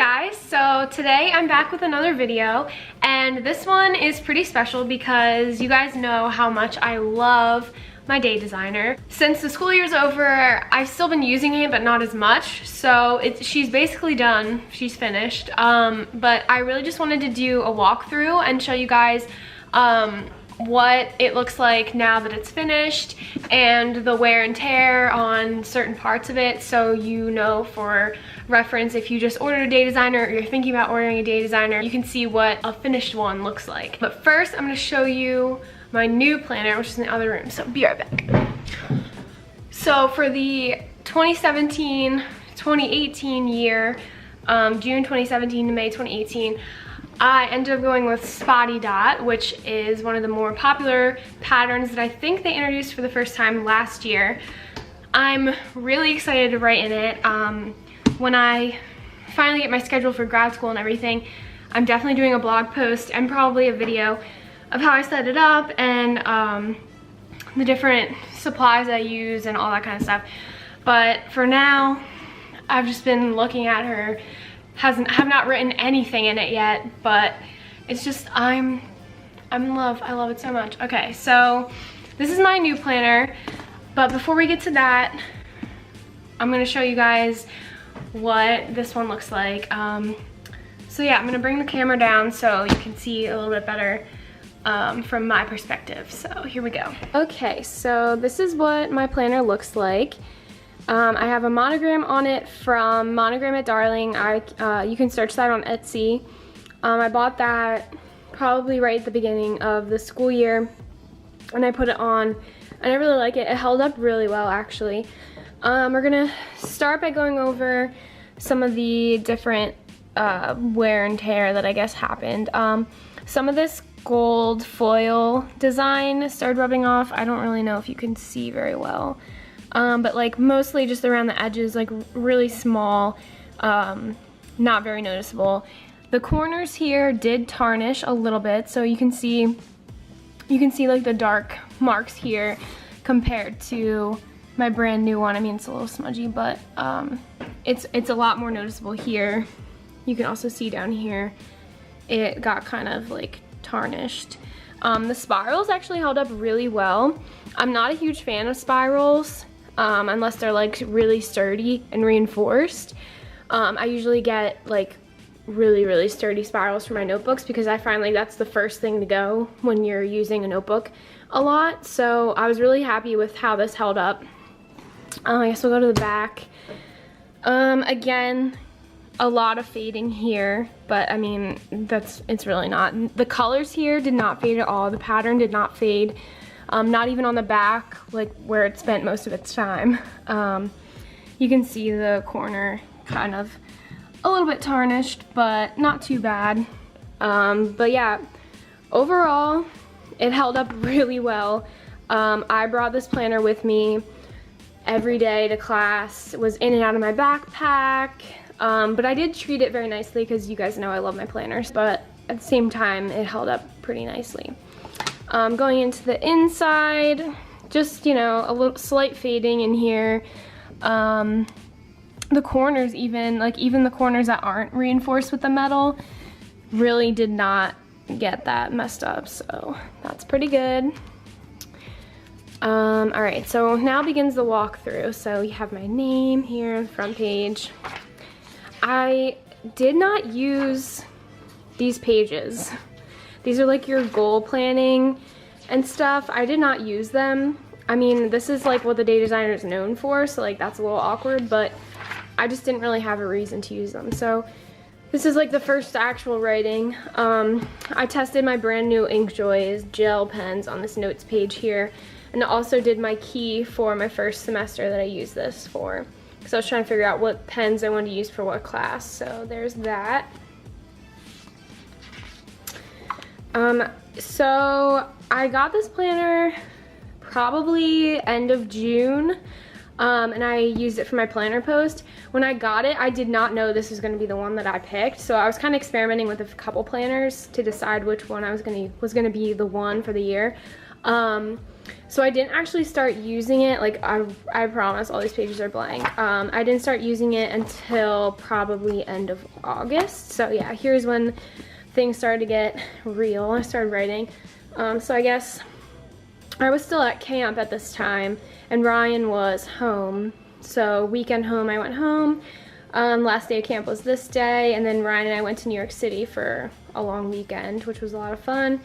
guys, so today I'm back with another video, and this one is pretty special because you guys know how much I love my day designer. Since the school year's over, I've still been using it, but not as much. So she's basically done, she's finished. But I really just wanted to do a walkthrough and show you guys what it looks like now that it's finished and the wear and tear on certain parts of it, so you know, for reference, if you just ordered a day designer or you're thinking about ordering a day designer, you can see what a finished one looks like. But first, I'm going to show you my new planner, which is in the other room, so be right back. So for the 2017-2018 year, June 2017 to May 2018, I ended up going with Spotty Dot, which is one of the more popular patterns that I think they introduced for the first time last year. I'm really excited to write in it. When I finally get my schedule for grad school and everything, I'm definitely doing a blog post and probably a video of how I set it up and the different supplies I use and all that kind of stuff. But for now, I've just been looking at her. Have not written anything in it yet, but it's just, I'm in love. I love it so much. Okay, so this is my new planner, but before we get to that, I'm gonna show you guys what this one looks like. So yeah, I'm gonna bring the camera down so you can see a little bit better from my perspective. So here we go. Okay, so this is what my planner looks like. I have a monogram on it from Monogram at Darling. You can search that on Etsy. I bought that probably right at the beginning of the school year, and I put it on, and I really like it. It held up really well, actually. We're gonna start by going over some of the different wear and tear that I guess happened. Some of this gold foil design started rubbing off. I don't really know if you can see very well. But like mostly just around the edges, like really small, not very noticeable. The corners here did tarnish a little bit, so you can see like the dark marks here compared to my brand new one. I mean, it's a little smudgy, but it's a lot more noticeable here. You can also see down here, it got kind of like tarnished. The spirals actually held up really well. I'm not a huge fan of spirals. Unless they're like really sturdy and reinforced. I usually get like really sturdy spirals for my notebooks because I find like that's the first thing to go when you're using a notebook a lot. So I was really happy with how this held up. I guess we'll go to the back. Again, a lot of fading here, but I mean, it's really not. The colors here did not fade at all. The pattern did not fade. Not even on the back, like where it spent most of its time. You can see the corner kind of a little bit tarnished, but not too bad. But yeah, overall, it held up really well. I brought this planner with me every day to class. It was in and out of my backpack, but I did treat it very nicely because you guys know I love my planners, but at the same time, it held up pretty nicely. Going into the inside, just, you know, a little slight fading in here. The corners even the corners that aren't reinforced with the metal really did not get that messed up, so that's pretty good. All right, so now begins the walkthrough. So you have my name here on the front page. I did not use these pages. These are like your goal planning and stuff. I did not use them. I mean, this is like what the day designer is known for, so like that's a little awkward, but I just didn't really have a reason to use them. So this is like the first actual writing. I tested my brand new InkJoy's gel pens on this notes page here, and I also did my key for my first semester that I used this for. So I was trying to figure out what pens I wanted to use for what class. So there's that. So I got this planner probably end of June, and I used it for my planner post. When I got it, I did not know this was going to be the one that I picked, so I was kind of experimenting with a couple planners to decide which one was going to be the one for the year. So I didn't actually start using it, like I promise all these pages are blank. I didn't start using it until probably end of August. So yeah, here's when things started to get real. I started writing. So I guess I was still at camp at this time and Ryan was home. So weekend home, I went home. Last day of camp was this day, and then Ryan and I went to New York City for a long weekend, which was a lot of fun.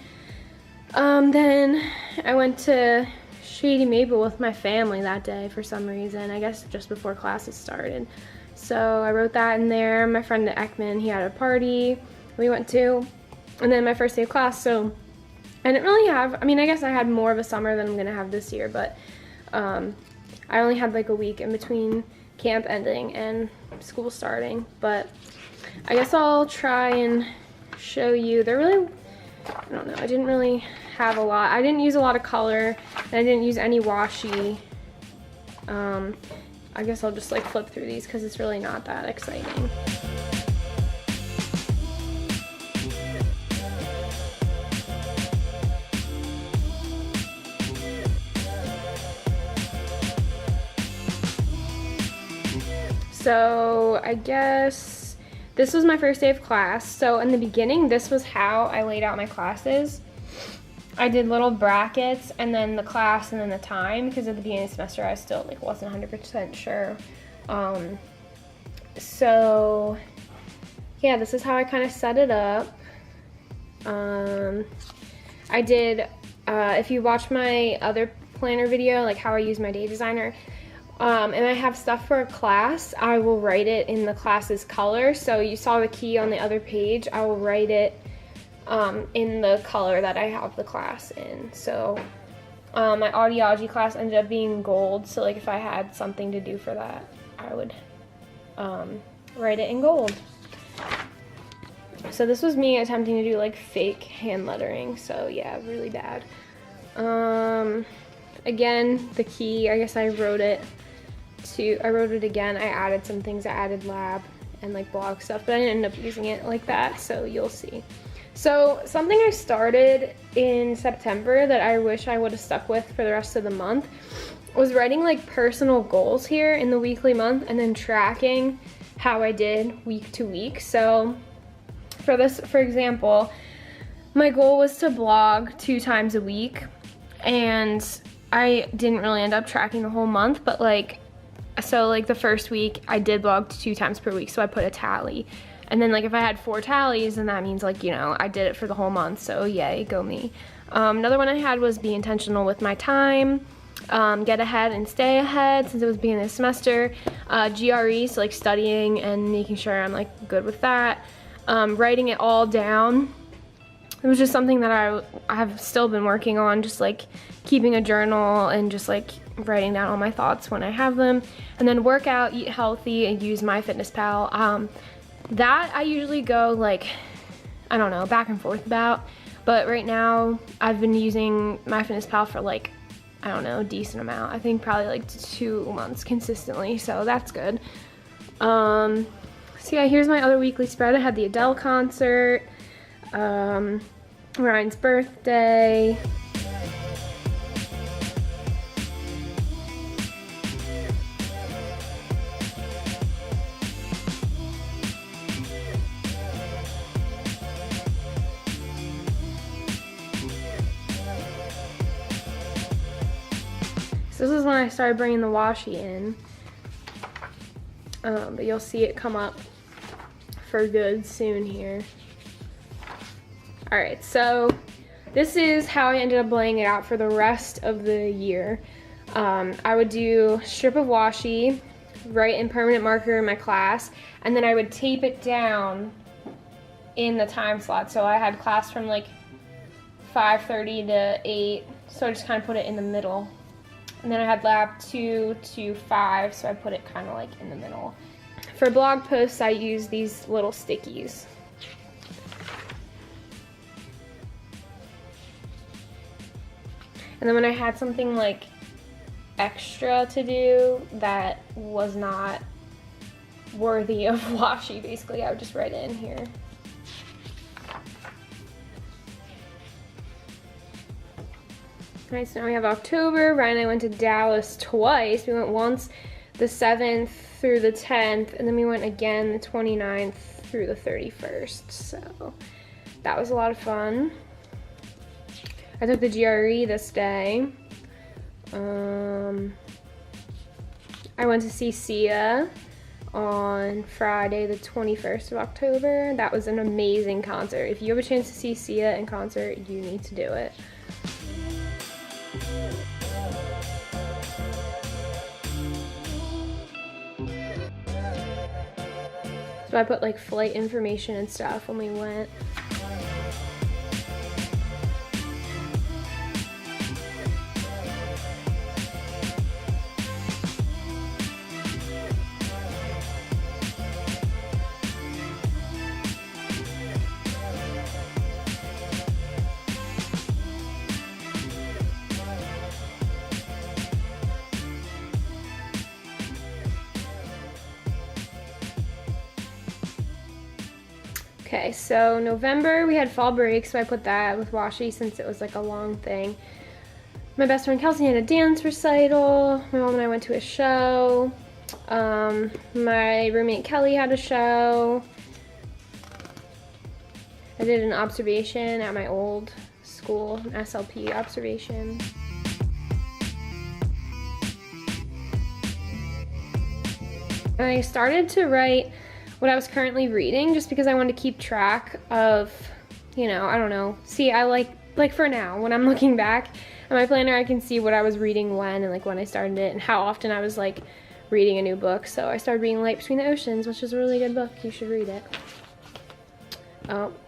Then I went to Shady Maple with my family that day for some reason, I guess just before classes started. So I wrote that in there. My friend Ekman, he had a party we went to, and then my first day of class. So I didn't really have, I mean, I guess I had more of a summer than I'm gonna have this year, but I only had like a week in between camp ending and school starting. But I guess I'll try and show you. They're really, I don't know, I didn't really have a lot. I didn't use a lot of color, and I didn't use any washi. I guess I'll just like flip through these because it's really not that exciting. So I guess this was my first day of class. So in the beginning, this was how I laid out my classes. I did little brackets and then the class and then the time, because at the beginning of the semester I still like wasn't 100% sure. So yeah, this is how I kind of set it up. I did, if you watch my other planner video, like how I use my day designer, and I have stuff for a class, I will write it in the class's color. So you saw the key on the other page, I will write it in the color that I have the class in. So my audiology class ended up being gold, so like if I had something to do for that, I would write it in gold. So this was me attempting to do like fake hand lettering, so yeah, really bad. Again, the key, I guess I wrote it again. I added some things, I added lab and like blog stuff, but I didn't end up using it like that, so you'll see. So something I started in September that I wish I would have stuck with for the rest of the month was writing like personal goals here in the weekly month and then tracking how I did week to week. So for this, for example, my goal was to blog 2 times a week, and I didn't really end up tracking the whole month, but like, so like the first week I did blog 2 times per week, so I put a tally. And then like if I had 4 tallies, then that means like, you know, I did it for the whole month, so yay, go me. Another one I had was be intentional with my time, get ahead and stay ahead since it was beginning of the semester, GRE, so like studying and making sure I'm like good with that, writing it all down. It was just something that I have still been working on, just like keeping a journal and just like writing down all my thoughts when I have them. And then work out, eat healthy, and use MyFitnessPal. That I usually go like, I don't know, back and forth about, but right now I've been using MyFitnessPal for like, I don't know, a decent amount. I think probably like 2 months consistently, so that's good. So yeah, here's my other weekly spread. I had the Adele concert, Ryan's birthday. So this is when I started bringing the washi in, but you'll see it come up for good soon here. All right, so this is how I ended up laying it out for the rest of the year. I would do strip of washi, write in permanent marker in my class, and then I would tape it down in the time slot. So I had class from like 5:30 to 8, so I just kind of put it in the middle. And then I had lab 2 to 5, so I put it kind of like in the middle. For blog posts, I use these little stickies. And then when I had something like extra to do that was not worthy of washi, basically, I would just write it in here. Alright, so now we have October. Ryan and I went to Dallas twice. We went once the 7th through the 10th, and then we went again the 29th through the 31st. So that was a lot of fun. I took the GRE this day. I went to see Sia on Friday the 21st of October. That was an amazing concert. If you have a chance to see Sia in concert, you need to do it. So I put like flight information and stuff when we went. Okay, so November we had fall break, so I put that with Washi since it was like a long thing. My best friend Kelsey had a dance recital. My mom and I went to a show. My roommate Kelly had a show. I did an observation at my old school, an SLP observation. I started to write what I was currently reading just because I wanted to keep track of, you know, I don't know. See, I like for now, when I'm looking back at my planner, I can see what I was reading when and like when I started it and how often I was like reading a new book. So I started reading Light Between the Oceans, which is a really good book. You should read it.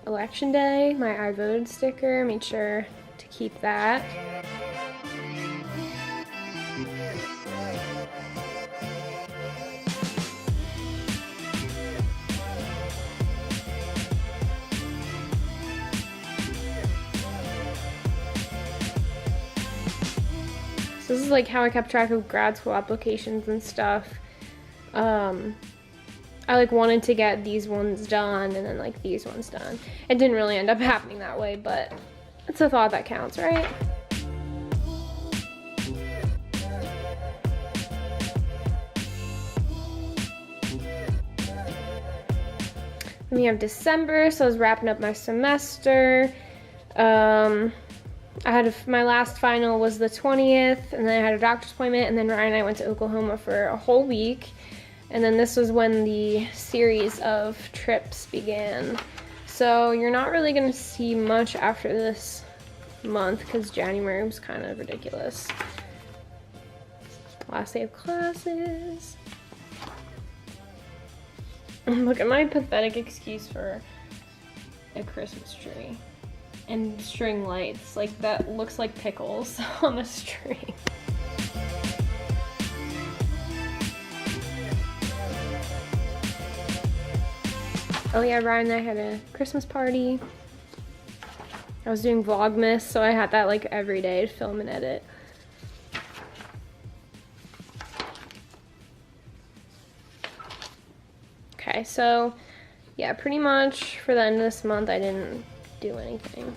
Election day, my I voted sticker, made sure to keep that. So this is like how I kept track of grad school applications and stuff. I like wanted to get these ones done and then like these ones done. It didn't really end up happening that way, but it's a thought that counts, right? Then we have December, so I was wrapping up my semester. My last final was the 20th, and then I had a doctor's appointment, and then Ryan and I went to Oklahoma for a whole week. And then this was when the series of trips began. So you're not really gonna see much after this month because January was kind of ridiculous. Last day of classes. Look at my pathetic excuse for a Christmas tree. And string lights, like that looks like pickles on a string. Oh yeah, Ryan and I had a Christmas party. I was doing Vlogmas, so I had that like every day to film and edit. Okay, so yeah, pretty much for the end of this month I didn't do anything.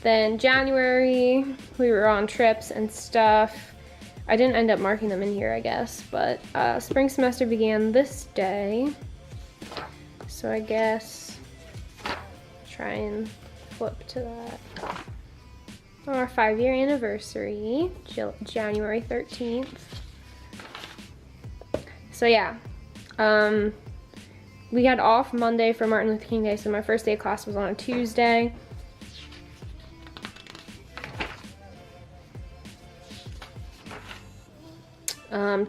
Then January, we were on trips and stuff. I didn't end up marking them in here, I guess, but spring semester began this day. So I guess try and flip to that. Our 5-year anniversary, January 13th. So yeah, we had off Monday for Martin Luther King Day, so my first day of class was on a Tuesday.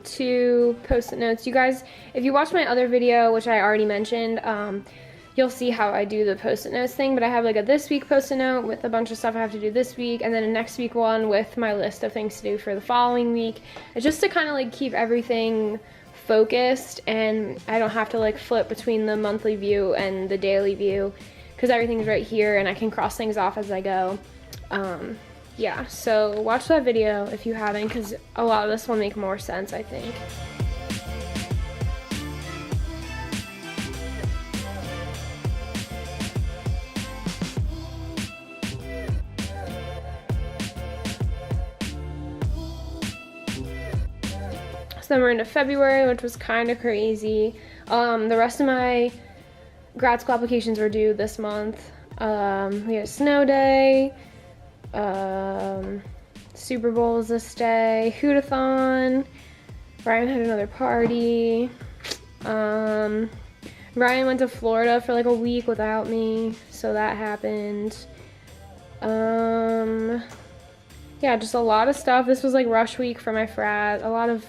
Two post-it notes. You guys, if you watch my other video, which I already mentioned, you'll see how I do the post-it notes thing, but I have like a this week post-it note with a bunch of stuff I have to do this week, and then a next week one with my list of things to do for the following week. It's just to kind of like keep everything focused and I don't have to like flip between the monthly view and the daily view because everything's right here and I can cross things off as I go. Yeah, so watch that video if you haven't because a lot of this will make more sense, I think. So then we're into February, which was kind of crazy. The rest of my grad school applications were due this month. We had a snow day, Super Bowl was this day, Hoot-a-thon, Ryan had another party. Ryan went to Florida for like a week without me, so that happened. Yeah, just a lot of stuff. This was like rush week for my frat. A lot of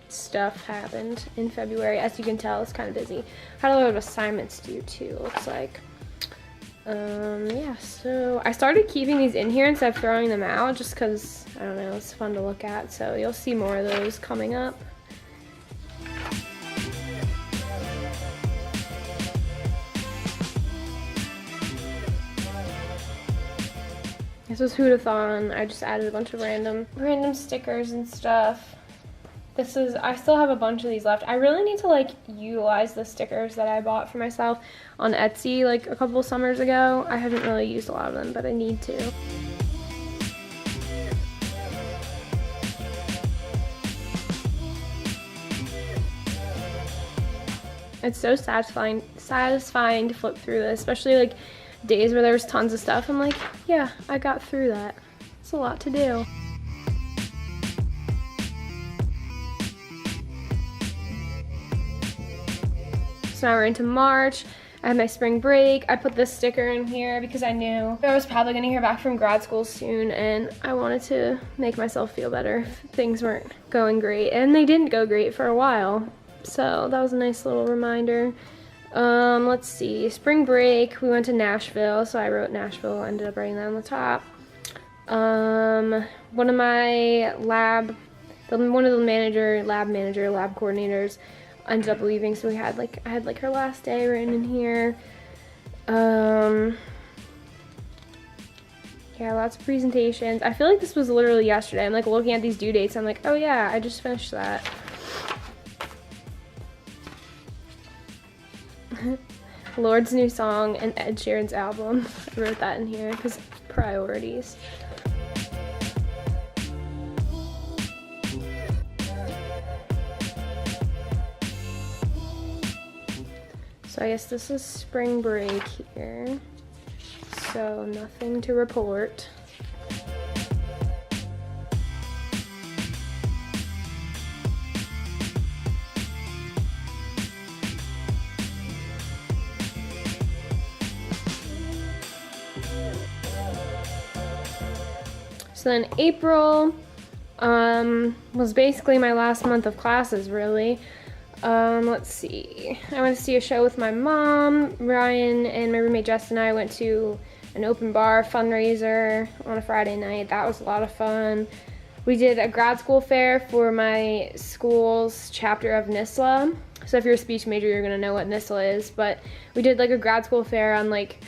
stuff happened in February. As you can tell, it's kind of busy. Had a lot of assignments due too, looks like. Yeah, so I started keeping these in here instead of throwing them out just because, I don't know, it's fun to look at. So you'll see more of those coming up. This was Hoot-a-thon. I just added a bunch of random stickers and stuff. I still have a bunch of these left. I really need to like utilize the stickers that I bought for myself on Etsy like a couple summers ago. I haven't really used a lot of them, but I need to. It's so satisfying to flip through this, especially like days where there's tons of stuff. I'm like, yeah, I got through that. It's a lot to do. So now we're into March. I had my spring break. I put this sticker in here because I knew I was probably gonna hear back from grad school soon, and I wanted to make myself feel better if things weren't going great. And they didn't go great for a while. So that was a nice little reminder. Let's see, spring break, we went to Nashville, so I wrote Nashville, ended up writing that on the top. One of my lab coordinators ended up leaving, so I had like her last day written in here. Yeah, lots of presentations. I feel like this was literally yesterday. I'm like looking at these due dates, I'm like, oh yeah, I just finished that. Lord's new song and Ed Sheeran's album. I wrote that in here because priorities. So I guess this is spring break here. So nothing to report. So then April was basically my last month of classes, really. Let's see. I went to see a show with my mom. Ryan and my roommate Jess and I went to an open bar fundraiser on a Friday night. That was a lot of fun. We did a grad school fair for my school's chapter of NISLA. So if you're a speech major, you're gonna know what NISLA is, but we did like a grad school fair on like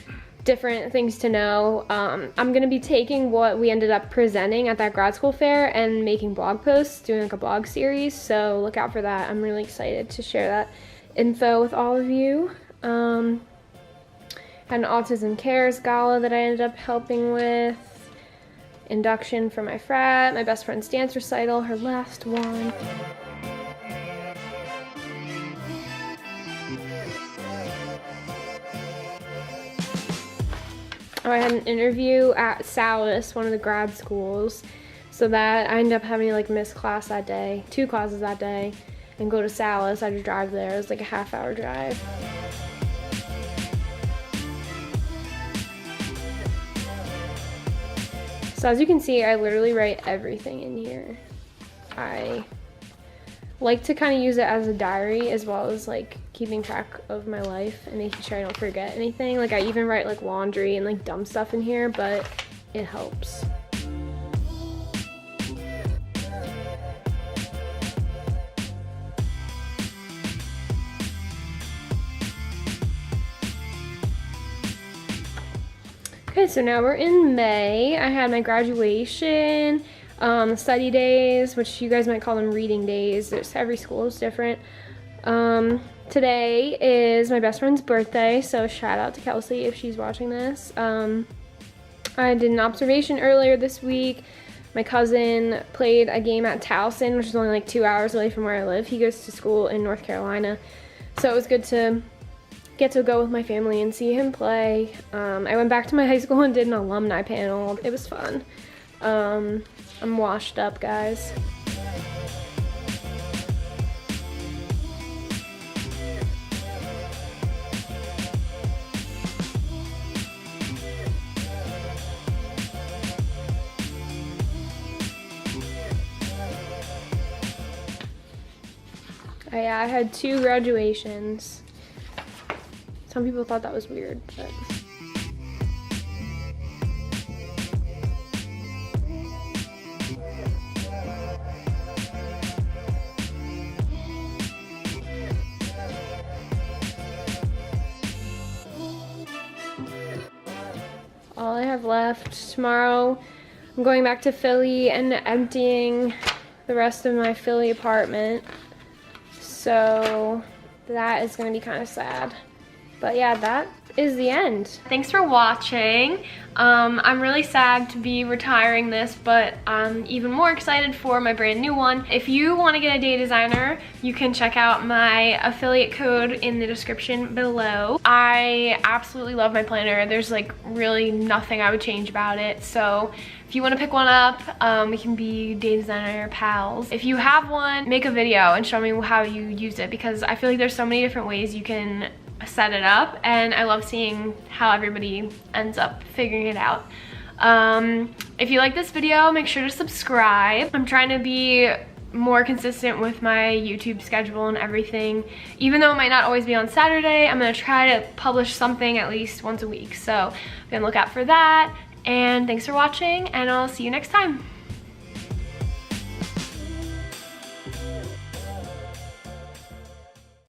different things to know. I'm gonna be taking what we ended up presenting at that grad school fair and making blog posts, doing like a blog series, so look out for that. I'm really excited to share that info with all of you. Had an Autism Cares gala that I ended up helping with, induction for my frat, my best friend's dance recital, her last one. Oh, I had an interview at Salis, one of the grad schools, so that I ended up having to like miss class that day, 2 classes that day, and go to Salis. I had to drive there. It was like a half-hour drive. So as you can see, I literally write everything in here. I like to kind of use it as a diary as well as like keeping track of my life and making sure I don't forget anything. Like I even write like laundry and like dumb stuff in here, but it helps. Okay, so now we're in May. I had my graduation, study days, which you guys might call them reading days. Every school is different. Today is my best friend's birthday, so shout out to Kelsey if she's watching this. I did an observation earlier this week. My cousin played a game at Towson, which is only like 2 hours away from where I live. He goes to school in North Carolina. So it was good to get to go with my family and see him play. I went back to my high school and did an alumni panel. It was fun. I'm washed up, guys. Yeah, I had 2 graduations. Some people thought that was weird, but. All I have left tomorrow, I'm going back to Philly and emptying the rest of my Philly apartment. So that is gonna be kind of sad. But yeah, that is the end. Thanks for watching. I'm really sad to be retiring this, but I'm even more excited for my brand new one. If you want to get a day designer, you can check out my affiliate code in the description below. I absolutely love my planner. There's like really nothing I would change about it. So if you want to pick one up, we can be day designer pals. If you have one, make a video and show me how you use it, because I feel like there's so many different ways you can set it up, and I love seeing how everybody ends up figuring it out. If you like this video, make sure to subscribe. I'm trying to be more consistent with my YouTube schedule and everything. Even though it might not always be on Saturday, I'm gonna try to publish something at least once a week. So be on the lookout for that. And thanks for watching, and I'll see you next time.